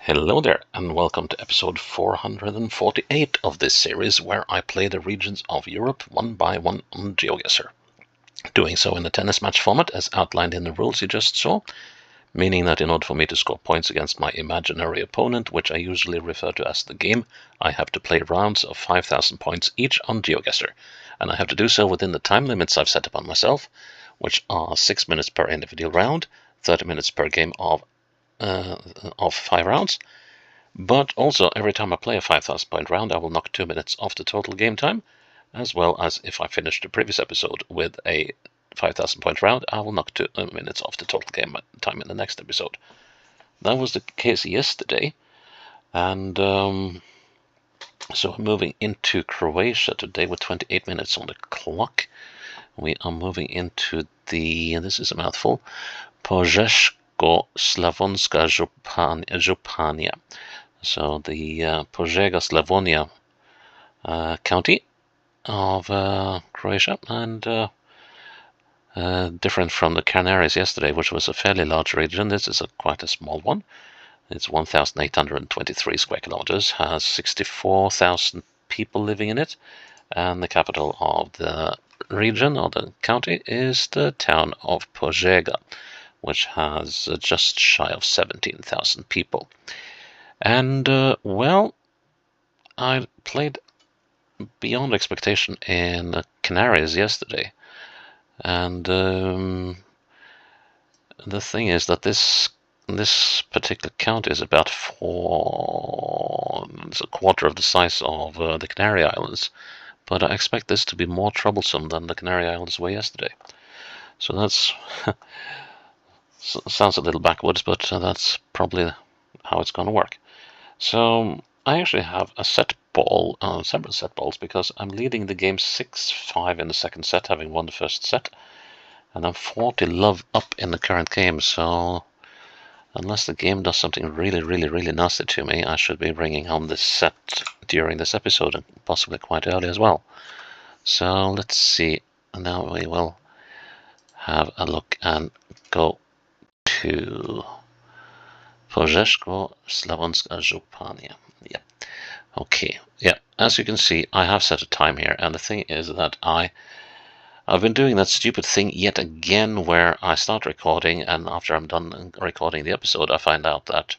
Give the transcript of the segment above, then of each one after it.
Hello there, and welcome to episode 448 of this series, where I play the regions of Europe one by one on GeoGuessr. Doing so in a tennis match format, as outlined in the rules you just saw, meaning that in order for me to score points against my imaginary opponent, which I usually refer to as the game, I have to play rounds of 5,000 points each on GeoGuessr, and I have to do so within the time limits I've set upon myself, which are 6 minutes per individual round, 30 minutes per game of 5 rounds, but also every time I play a 5,000 point round I will knock 2 minutes off the total game time, as well as if I finish the previous episode with a 5,000 point round I will knock 2 minutes off the total game time in the next episode. That was the case yesterday, and so moving into Croatia today with 28 minutes on the clock. We are moving into this is a mouthful, Požeško-slavonska županija. So the Požeško-slavonska county of Croatia, and different from the Canaries yesterday, which was a fairly large region. This is quite a small one. It's 1,823 square kilometers, has 64,000 people living in it, and the capital of the region, or the county, is the town of Požega, which has just shy of 17,000 people. And, well, I played beyond expectation in the Canaries yesterday. And the thing is that this particular county is about it's a quarter of the size of the Canary Islands. But I expect this to be more troublesome than the Canary Islands were yesterday. So that's sounds a little backwards, but that's probably how it's going to work. So I actually have a set ball, several set balls, because I'm leading the game 6-5 in the second set, having won the first set, and I'm 40 love up in the current game. So unless the game does something really nasty to me, I should be bringing home this set during this episode, and possibly quite early as well. So let's see. Now we will have a look and go to Požeško-slavonska županija. Yeah. Okay. Yeah. As you can see, I have set a time here, and the thing is that I've been doing that stupid thing yet again, where I start recording, and after I'm done recording the episode, I find out that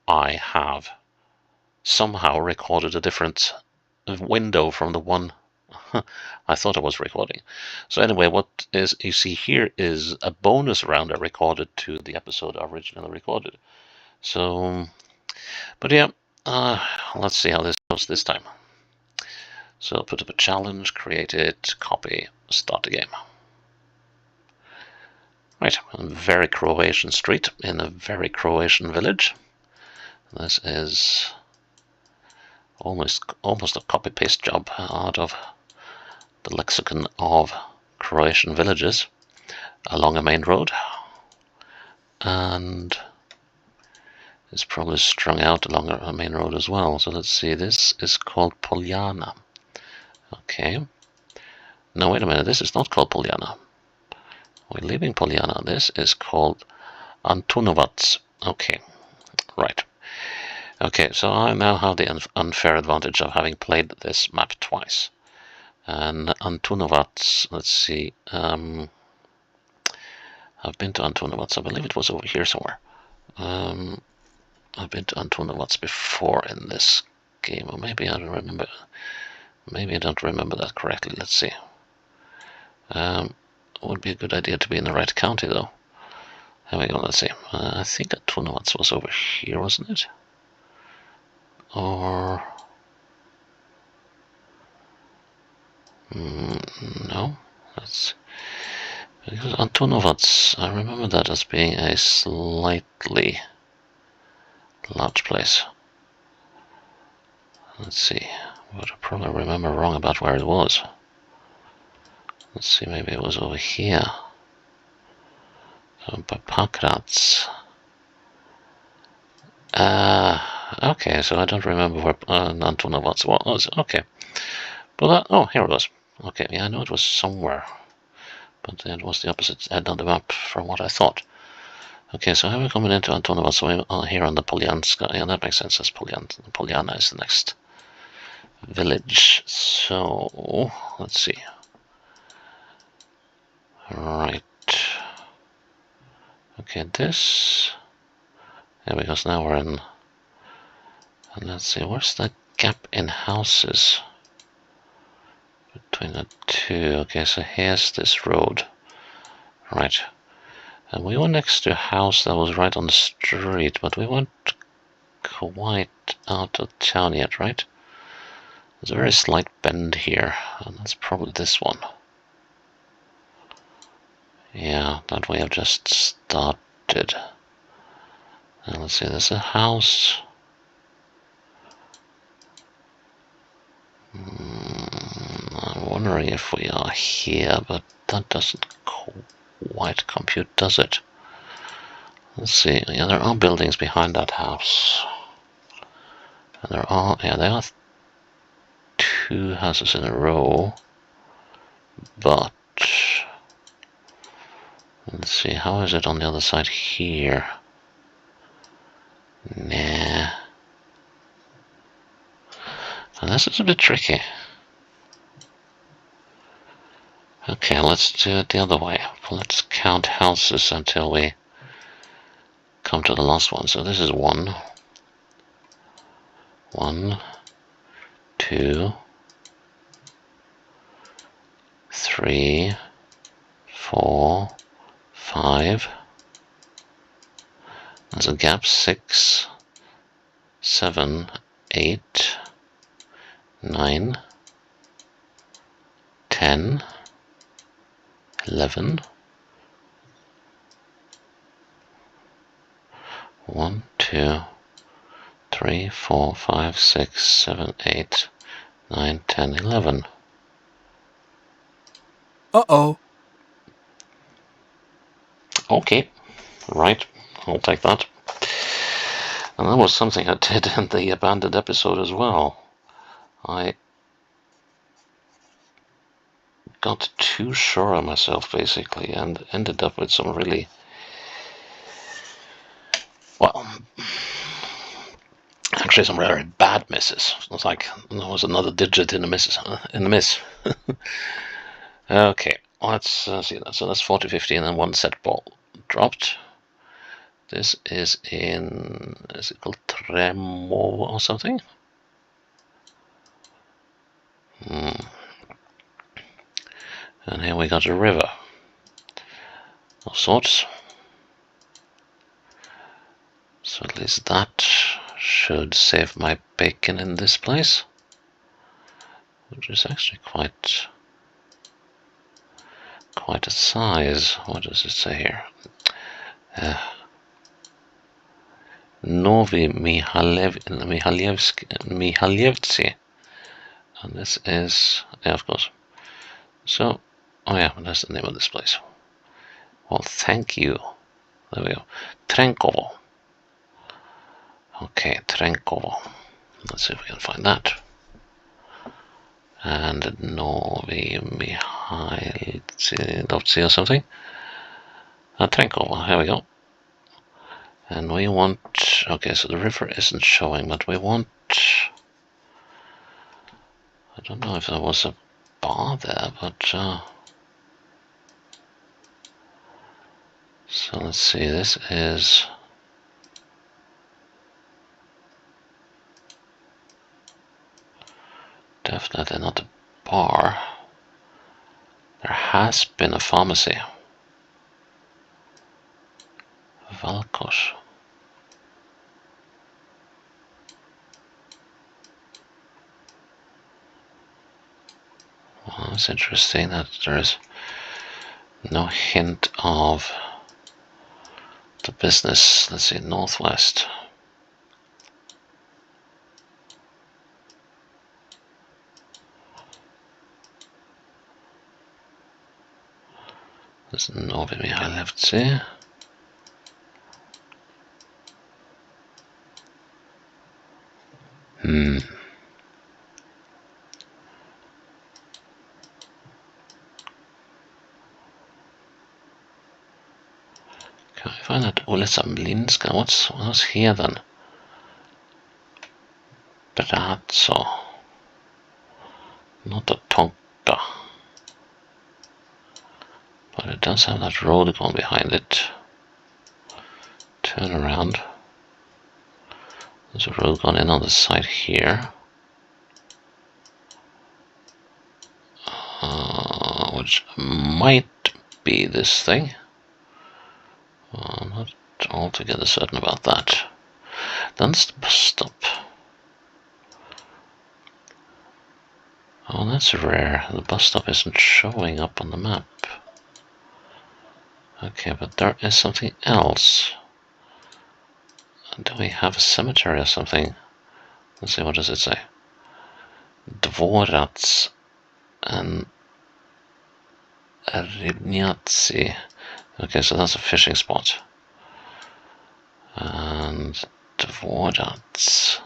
I have somehow recorded a different window from the one I thought I was recording. So anyway, what you see here is a bonus round I recorded to the episode I originally recorded. So, but yeah, let's see how this goes this time. So put up a challenge, create it, copy, start the game. Right, a very Croatian street in a very Croatian village. This is almost a copy-paste job out of the lexicon of Croatian villages along a main road, and it's probably strung out along a main road as well. So let's see, this is called Poljana. Okay. No, wait a minute, this is not called Poljana. We're leaving Poljana. This is called Antunovac. Okay, right. Okay, so I now have the unfair advantage of having played this map twice. And Antunovac, let's see, I've been to Antunovac, I believe it was over here somewhere. I've been to Antunovac before in this game, or maybe I don't remember. Maybe I don't remember that correctly. Let's see. It would be a good idea to be in the right county, though. Here we go, let's see. I think Antunovac was over here, wasn't it? Or... no, that's because Antunovac, I remember that as being a slightly large place. Let's see, but I probably remember wrong about where it was. Let's see, maybe it was over here. Pakrac. Okay, so I don't remember where Antunovac was. Okay, but oh, here it was. Okay, yeah, I know it was somewhere, but it was the opposite end of the map from what I thought. Okay, so we're coming into Antonova, so we are here on the Poljanska. Yeah, that makes sense, as Poljana is the next village. So, let's see. Right. Okay, this... There we go, so now we're in... And let's see, where's that gap in houses? Between the two. Okay, so here's this road. Right. And we were next to a house that was right on the street, but we weren't quite out of town yet, right? There's a very slight bend here, and that's probably this one. Yeah, that we have just started. And let's see, there's a house. I'm wondering if we are here, but that doesn't quite compute, does it? Let's see, yeah, there are buildings behind that house. And there are 2 houses in a row, but let's see, how is it on the other side here? Nah. And this is a bit tricky. Okay, let's do it the other way. Let's count houses until we come to the last one. So this is 1, 2, 3, 4, 5. There's a gap, 6, 7, 8, 9, 10, 11. 1, 2, 3, 4, 5, 6, 7, 8, 9, 10, 11. Uh-oh. Okay, right, I'll take that. And that was something I did in the abandoned episode as well. I got too sure of myself, basically, and ended up with some really... Well, actually some very bad misses. It's like there was another digit in the miss. Okay, let's see that. So that's 40, 15, and 1 set ball dropped. This is it called Tremo or something? And here we got a river of sorts. So at least that should save my bacon in this place, which is actually quite a size. What does it say here? Novi Mihaljevci. And this is, yeah, of course. So, oh yeah, that's the name of this place. Well, thank you. There we go. Trenkovo. Okay, Trenkovo. Let's see if we can find that. And Novi Mihaljevci or something. Trenkovo, here we go. And we want, okay, so the river isn't showing, but we want, I don't know if there was a bar there, but, so let's see, this is, definitely not a bar. There has been a pharmacy. Valkos. Well, it's interesting that there is no hint of the business. Let's see, northwest. There's Novi Mihaljevci. Can I find that Ulica Mlinska? What's here then? Braco. Not a Tonka. But it does have that road going behind it. Turn around. There's a road going in on the side here. Which might be this thing. I'm not altogether certain about that. That's the bus stop. Oh, that's rare. The bus stop isn't showing up on the map. Okay, but there is something else. Do we have a cemetery or something? Let's see, what does it say? Dvorac and Rybniacy. Okay, so that's a fishing spot. And Dvorac.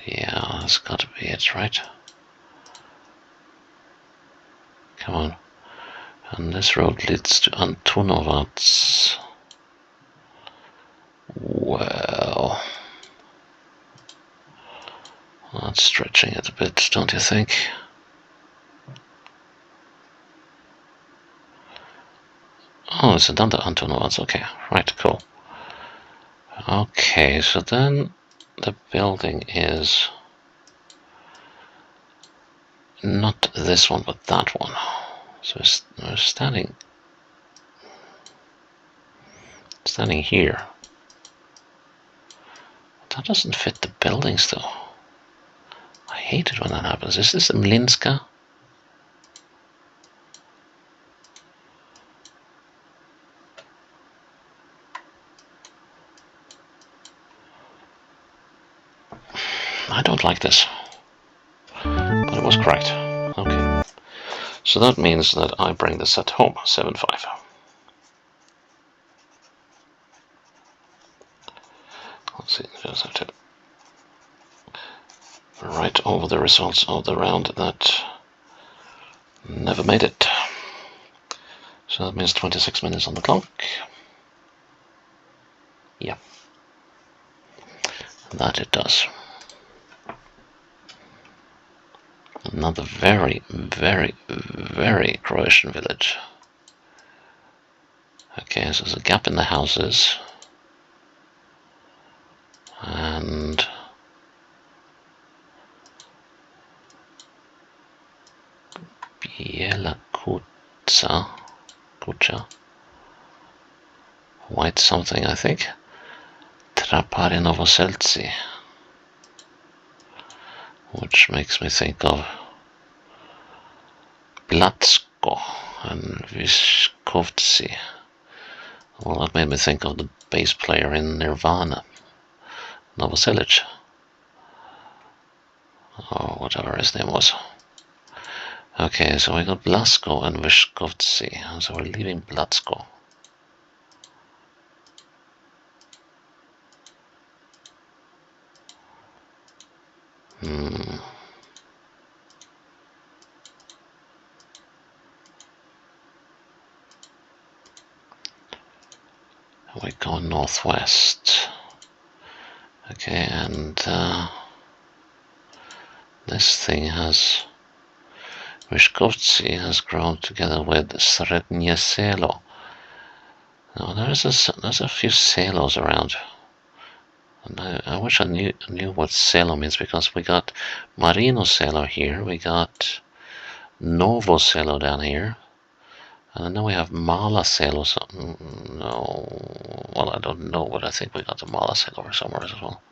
Yeah, that's got to be it, right? Come on. And this road leads to Antonovac. Well, that's stretching it a bit, don't you think? Oh, it's another Antonovac. Okay, right, cool. Okay, so then the building is not this one, but that one. So we're standing here. That doesn't fit the buildings, though. I hate it when that happens. Is this Mlinska? I don't like this. But it was correct. Okay. So that means that I bring the set home, 7-5. Let's see, just have to write over the results of the round that never made it. So that means 26 minutes on the clock. Yeah. That it does. Another very, very, very Croatian village. Okay, so there's a gap in the houses. And Biela Kucha. White something, I think. Traparinovoselci. Which makes me think of Blatsko and Viskovci. Well, that made me think of the bass player in Nirvana, Novoselic, or whatever his name was. Okay, so we got Blasko and Viskovci, so we're leaving Blatsko. We're going northwest. Okay, and this thing has... Viskovci has grown together with Srednje Selo. Now there's a few selos around. And I wish I knew what selo means, because we got Marino Selo here, we got Novo Selo down here, and I know we have Mala Selo. No, well, I don't know, but I think we got the Mala Selo over somewhere as well.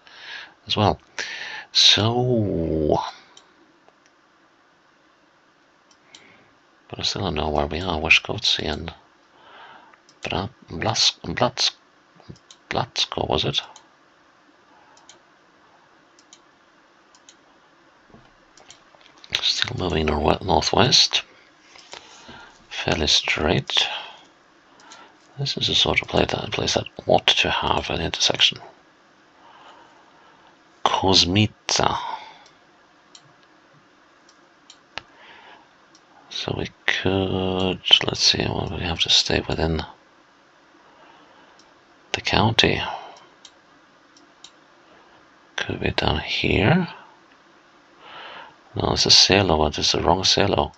So, but I still don't know where we are. Viskovci and Blatsko, was it? Still moving northwest, fairly straight. This is a sort of place that ought to have an intersection. Kozmica. So we could, let's see, well, we have to stay within the county. Could be down here. No, it's a silo, but it's the wrong silo.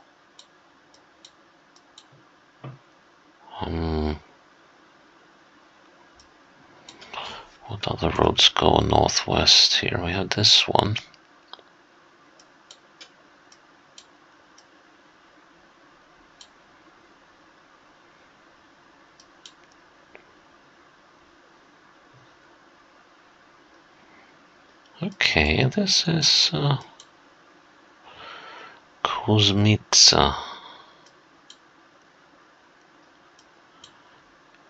What other roads go northwest here? We have this one. Okay, this is Kuzmica.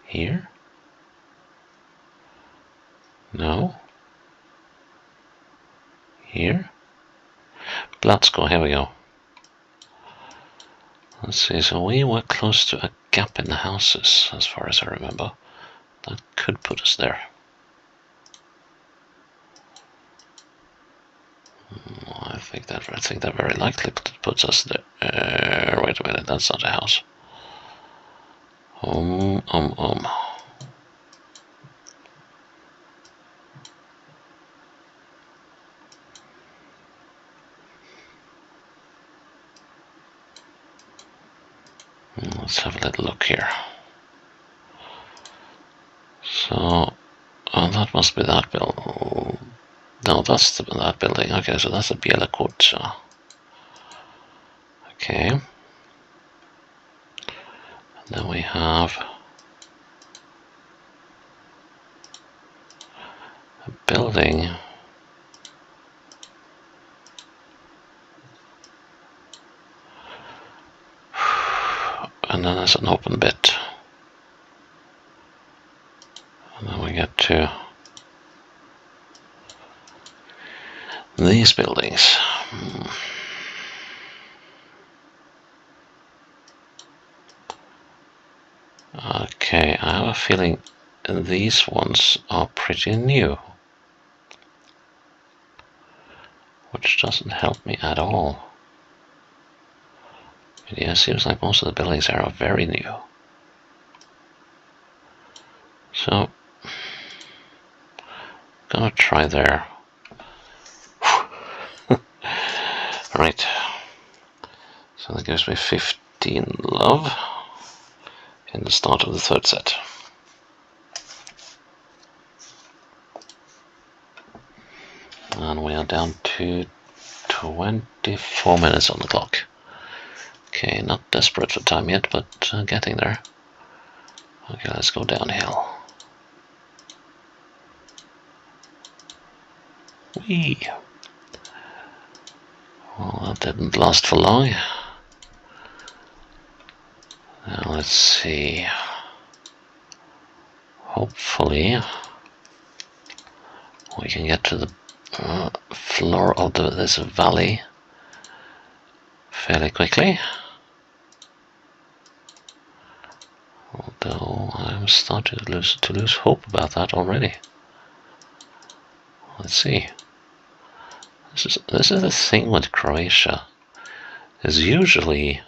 Here? No. Here? Blatsko, here we go. Let's see, so we were close to a gap in the houses, as far as I remember. That could put us there. I think that very likely puts us there. Wait a minute, that's not a house. Let's have a little look here. So, that must be that building. No, that's that building. Okay, so that's a Biela Kurza. Okay. And then we have a building. And then there's an open bit. And then we get to these buildings. Okay, I have a feeling these ones are pretty new. Which doesn't help me at all. But yeah, it seems like most of the buildings here are very new. So, gonna try there. Right. So that gives me 15 love in the start of the third set. And we are down to 24 minutes on the clock. Okay, not desperate for time yet, but getting there. Okay, let's go downhill. Whee! Well, that didn't last for long. Now let's see. Hopefully we can get to the floor of this valley fairly quickly. Although I'm starting to lose hope about that already. Let's see. This is the thing with Croatia. It's usually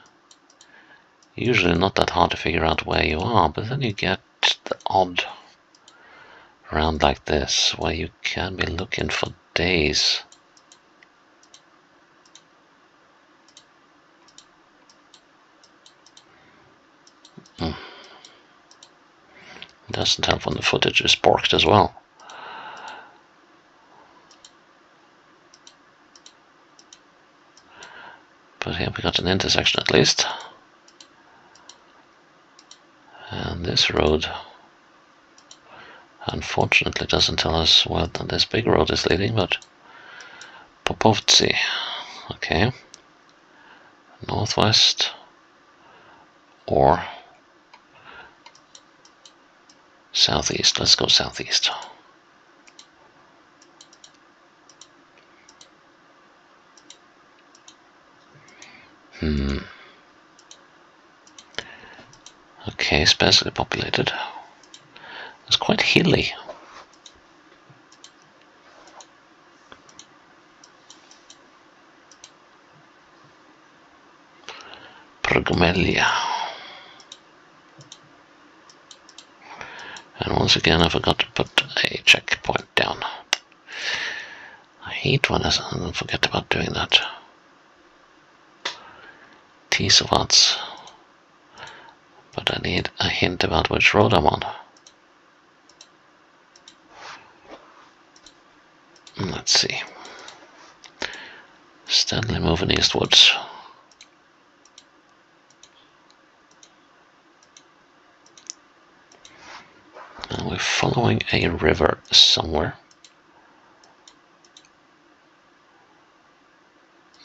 not that hard to figure out where you are, but then you get the odd round like this where you can be looking for days. It doesn't help when the footage is porked as well. But here we got an intersection at least. And this road unfortunately doesn't tell us where this big road is leading, but Popovci. Okay. Northwest or southeast. Let's go southeast. Okay, sparsely populated. It's quite hilly. Prgomelia. And once again I forgot to put a checkpoint down. I hate when I forget about doing that. Tisovats. But I need a hint about which road I'm on. Let's see. Steadily moving eastwards. And we're following a river somewhere.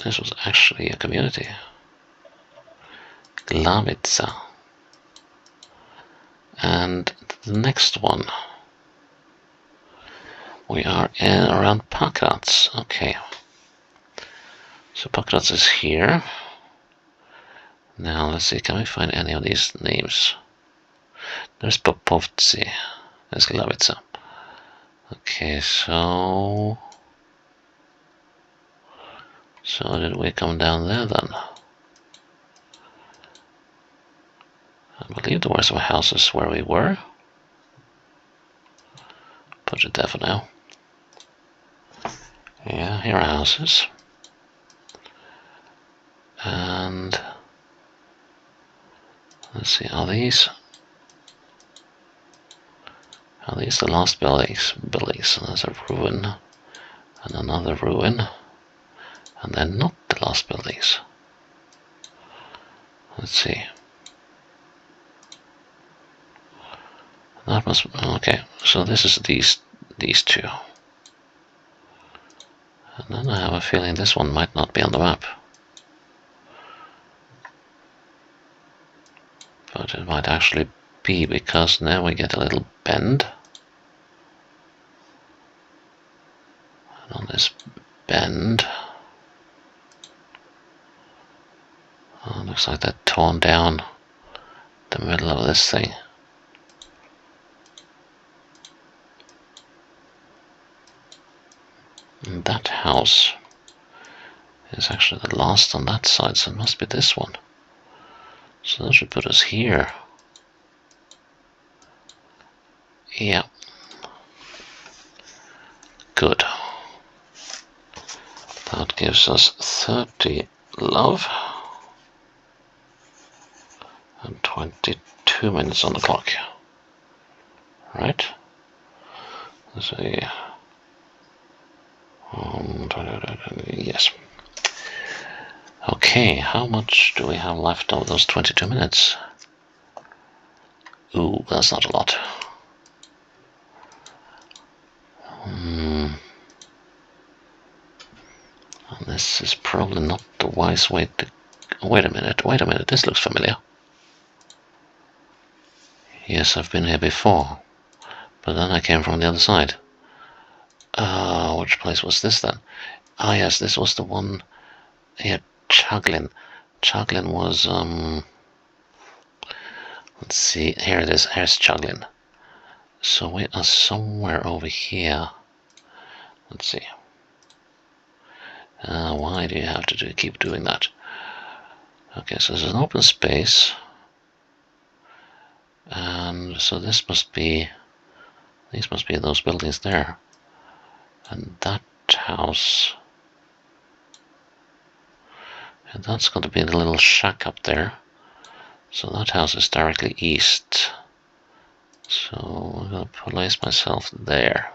This was actually a community. Glavica. And the next one. We are around Pakrac. Okay. So Pakrac is here. Now let's see, can we find any of these names? There's Popovci. There's Glavica. Okay, so did we come down there then? I believe there were some houses where we were. Put it there for now. Yeah, here are houses. And let's see, are these the last buildings? There's a ruin and another ruin, and they're not the last buildings. Let's see. That must okay. So this is these two, and then I have a feeling this one might not be on the map, but it might actually be, because now we get a little bend. On this bend, looks like they're torn down the middle of this thing. And that house is actually the last on that side, so it must be this one. So that should put us here. Yeah. Good. That gives us 30 love and 22 minutes on the clock. Right? Let's see. Yes. Okay, how much do we have left of those 22 minutes? Ooh, that's not a lot. And this is probably not the wise way to... Wait a minute, this looks familiar. Yes, I've been here before, but then I came from the other side. Which place was this then? Ah, yes, this was the one here, Chaglin. Chaglin was, let's see, here it is, here's Chaglin. So we are somewhere over here. Let's see. Why do you have to keep doing that? Okay, so there's an open space. And so this must be, these must be those buildings there. And that house, and that's going to be the little shack up there. So that house is directly east. So I'm going to place myself there.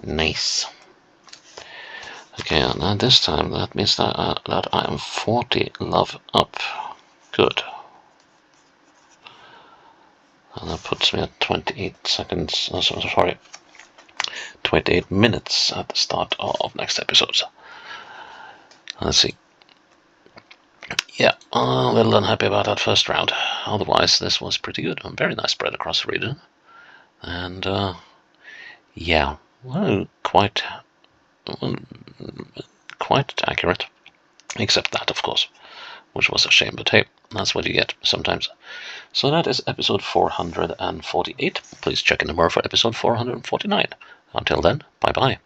Nice. Okay, and this time that means that I am 40 love up. Good. And that puts me at 28 seconds, oh, sorry, 28 minutes at the start of next episode. Let's see. Yeah, a little unhappy about that first round. Otherwise, this was pretty good. A very nice spread across the region. And, yeah, well, quite accurate. Except that, of course, which was a shame. But hey, that's what you get sometimes. So that is episode 448. Please check in tomorrow for episode 449. Until then, bye-bye.